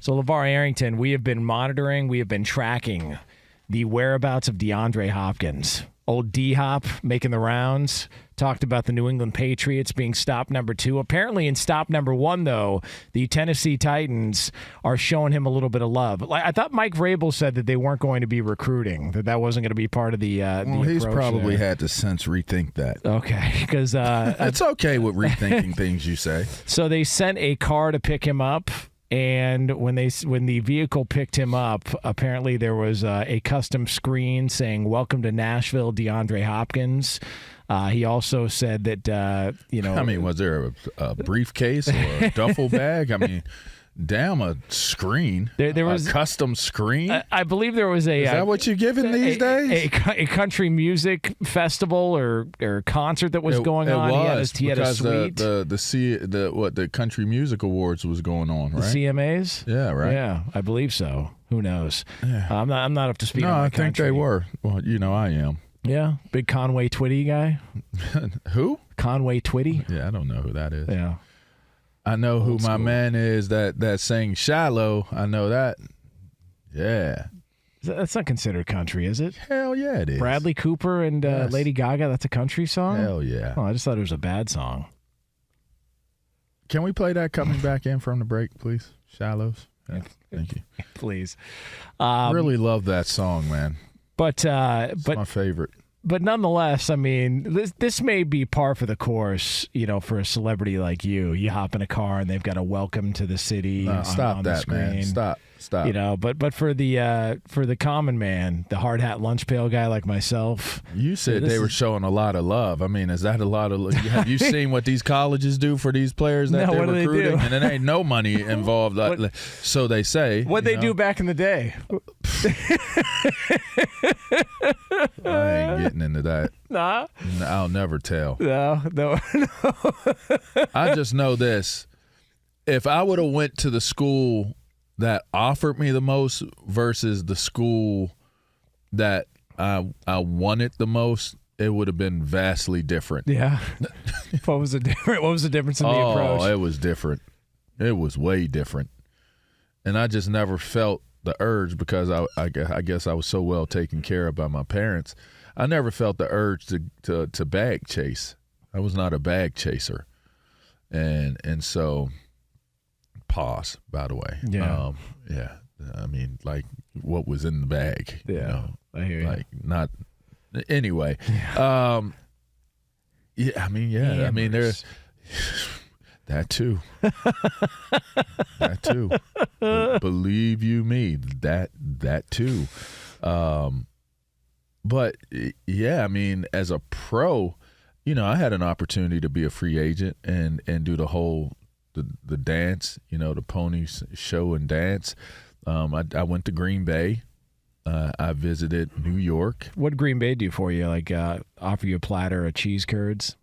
So, LaVar Arrington, we have been monitoring, we have been tracking the whereabouts of DeAndre Hopkins. Old D-Hop making the rounds. Talked about the New England Patriots being stop number 2. Apparently in stop number 1, though, the Tennessee Titans are showing him a little bit of love. I thought Mike Vrabel said that they weren't going to be recruiting, that wasn't going to be part of the he's probably there. had to since rethink that. Okay, because it's okay with rethinking things you say. So they sent a car to pick him up. And when the vehicle picked him up, apparently there was a custom screen saying "Welcome to Nashville, DeAndre Hopkins." He also said that I mean, was there a briefcase or a duffel bag? I mean, damn, a screen. There was a custom screen. I believe there was a. Is that what you're giving these days? A country music festival or concert that was going on. He had a suite. The Country Music Awards was going on, right? The CMAs. Yeah, right. Yeah, I believe so. Who knows? Yeah. I'm not up to speed. No, on I country. think they were. Well, I am. Yeah, big Conway Twitty guy. Who? Conway Twitty. Yeah, I don't know who that is. Yeah. I know who my man is that sang Shallow. I know that. Yeah. That's not considered country, is it? Hell yeah, it is. Bradley Cooper and Yes. Lady Gaga, that's a country song? Hell yeah. Oh, I just thought it was a bad song. Can we play that coming back in from the break, please? Shallows. Yeah, thank you. Please. Really love that song, man. But It's my favorite. But nonetheless, I mean, this may be par for the course, for a celebrity like you. You hop in a car and they've got a welcome to the city. Stop on that, the screen. man. Stop. But for the common man, the hard hat lunch pail guy like myself. You said they were showing a lot of love. I mean, is that a lot of? Have you seen what these colleges do for these players that they're recruiting? They do? And it ain't no money involved. So they say. What'd they do back in the day? I ain't getting into that. Nah. I'll never tell. No. I just know this. If I would have went to the school that offered me the most versus the school that I wanted the most, it would have been vastly different. Yeah. What was the difference in the approach? Oh, it was different. It was way different. And I just never felt the urge because I guess I was so well taken care of by my parents. I never felt the urge to bag chase. I was not a bag chaser. And so pause, by the way. Yeah. Yeah. I mean, like what was in the bag. Yeah. I hear you. Like not anyway. Yeah. I mean, yeah. Hammers. I mean there's that too. That too. Believe you me, that too. But yeah, I mean, as a pro, I had an opportunity to be a free agent and do the whole the dance, the pony show and dance. I went to Green Bay. I visited New York. What did Green Bay do for you? Like offer you a platter of cheese curds?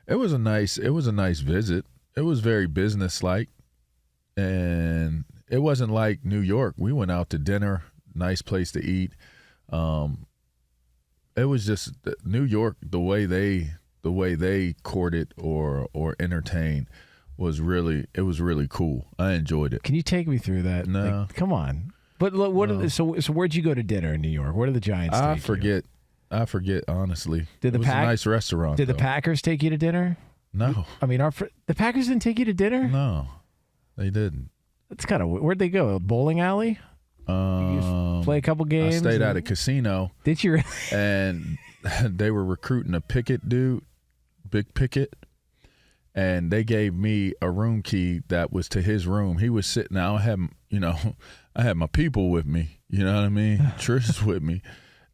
It was a nice visit. It was very businesslike, and it wasn't like New York. We went out to dinner, nice place to eat. It was just New York. The way they courted or entertained was really cool. I enjoyed it. Can you take me through that? No, like, come on. But so where'd you go to dinner in New York? Where did the Giants? I forget honestly. It was a nice restaurant. Did the Packers take you to dinner? No. I mean, the Packers didn't take you to dinner? No, they didn't. That's kind of where'd they go? A bowling alley? You play a couple games. I stayed at a casino. Did you really? And they were recruiting a Pickett dude, Big Pickett, and they gave me a room key that was to his room. He was sitting there. I had my people with me. You know what I mean? Trish is with me,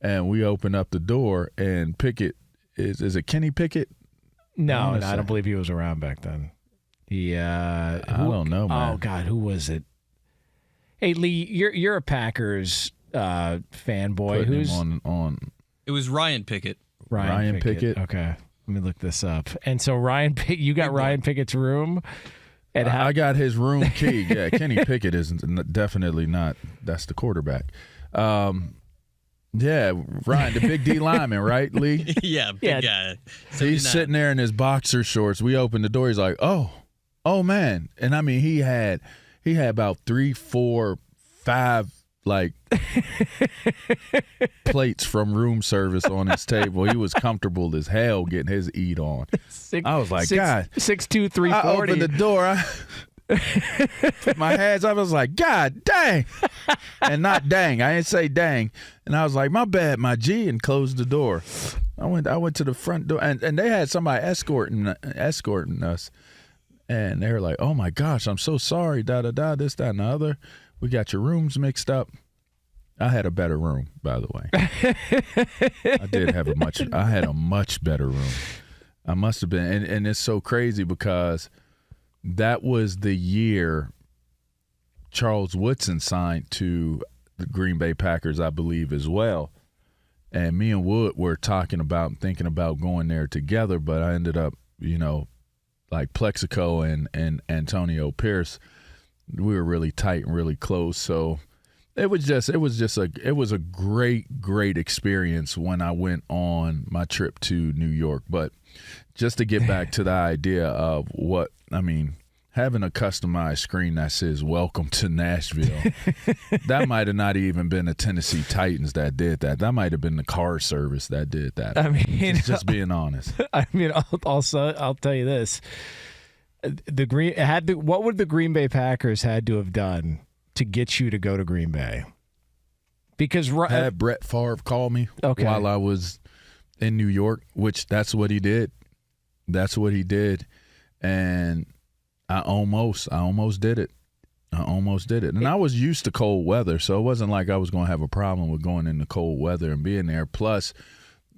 and we opened up the door, and Pickett is it Kenny Pickett? No, I don't believe he was around back then. I don't know, man. Oh God, who was it? Hey Lee, you're a Packers fanboy. Who's on? It was Ryan Pickett. Ryan Pickett. Okay, let me look this up. And so you got Ryan Pickett's room. And I got his room key. Yeah, Kenny Pickett is definitely not. That's the quarterback. Yeah, Ryan, the big D lineman, right, Lee? Yeah, big guy. He's sitting there in his boxer shorts. We opened the door. He's like, oh man. And I mean, he had he had about 3, 4, 5 like plates from room service on his table. He was comfortable as hell getting his eat on. I was like, God, 6'2", 340. I opened the door. I put my hands up. I was like, God dang, and not dang. I didn't say dang. And I was like, my bad, my G, and closed the door. I went to the front door, and they had somebody escorting us, and they were like, oh my gosh, I'm so sorry. Da da da. This, that, and the other. We got your rooms mixed up. I had a better room, by the way. I had a much better room. I must have been, and it's so crazy because that was the year Charles Woodson signed to the Green Bay Packers, I believe, as well. And me and Wood were thinking about going there together, but I ended up, like Plexico and Antonio Pierce, we were really tight and really close. So it was a great experience when I went on my trip to New York. But just to get back to the idea of having a customized screen that says "Welcome to Nashville," that might have not even been the Tennessee Titans that did that. That might have been the car service that did that. Just being honest. I'll tell you this: what would the Green Bay Packers had to have done to get you to go to Green Bay? Because had Brett Favre call me while I was in New York, which that's what he did. And I almost did it. And I was used to cold weather, so it wasn't like I was going to have a problem with going into cold weather and being there. Plus,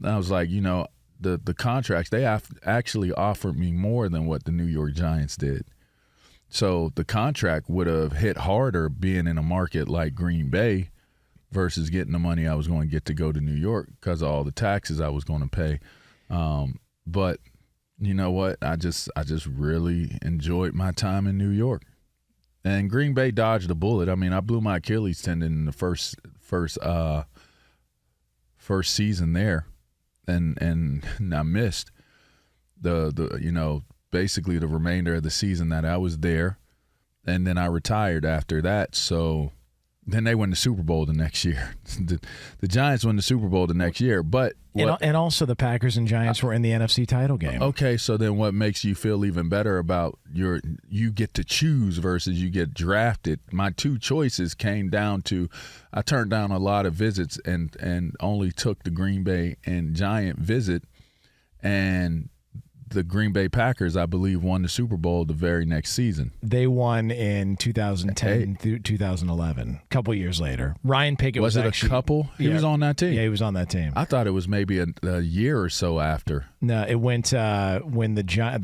I was like, the contracts, they actually offered me more than what the New York Giants did. So the contract would have hit harder being in a market like Green Bay versus getting the money I was going to get to go to New York because of all the taxes I was going to pay. But you know what? I just really enjoyed my time in New York. And Green Bay dodged a bullet. I mean, I blew my Achilles tendon in the first season there, and I missed the basically the remainder of the season that I was there, and then I retired after that. So then they won the Super Bowl the next year. The Giants won the Super Bowl the next year, but and also the Packers and Giants were in the NFC title game. Okay, so then what makes you feel even better about you get to choose versus you get drafted? My two choices came down to I turned down a lot of visits and only took the Green Bay and Giant visit, and the Green Bay Packers, I believe, won the Super Bowl the very next season. They won in 2010 through 2011, a couple years later. Ryan Pickett was actually, a couple? He was on that team? Yeah, he was on that team. I thought it was maybe a year or so after. No, it went when the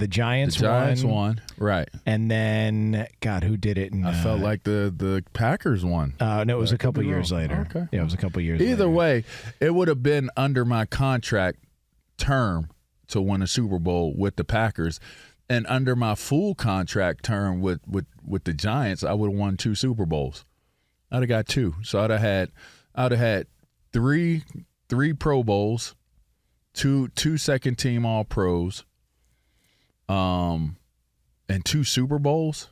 Giants won. Right. And then, God, who did it? I felt like the Packers won. No, it was a couple years later. Okay. Yeah, it was a couple years later. Either way, it would have been under my contract term to win a Super Bowl with the Packers, and under my full contract term with the Giants, I would have won 2 Super Bowls. I'd have got 2, so I'd have had three Pro Bowls, two second team All Pros, and 2 Super Bowls.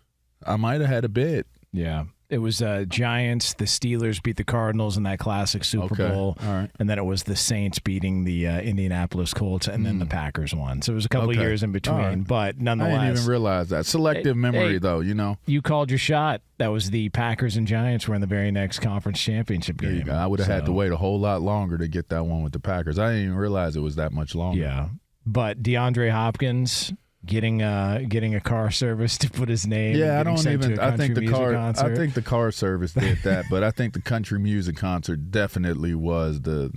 I might have had a bid. Yeah. It was Giants, the Steelers beat the Cardinals in that classic Super Bowl. All right. And then it was the Saints beating the Indianapolis Colts, and then the Packers won. So it was a couple years in between. Right. But nonetheless. I didn't even realize that. Selective memory, though, You called your shot. That was the Packers and Giants were in the very next conference championship game. I would have had to wait a whole lot longer to get that one with the Packers. I didn't even realize it was that much longer. Yeah. But DeAndre Hopkins getting a car service to put his name. Yeah, I think concert. the car service did that, but I think the country music concert definitely was the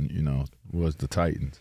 Titans.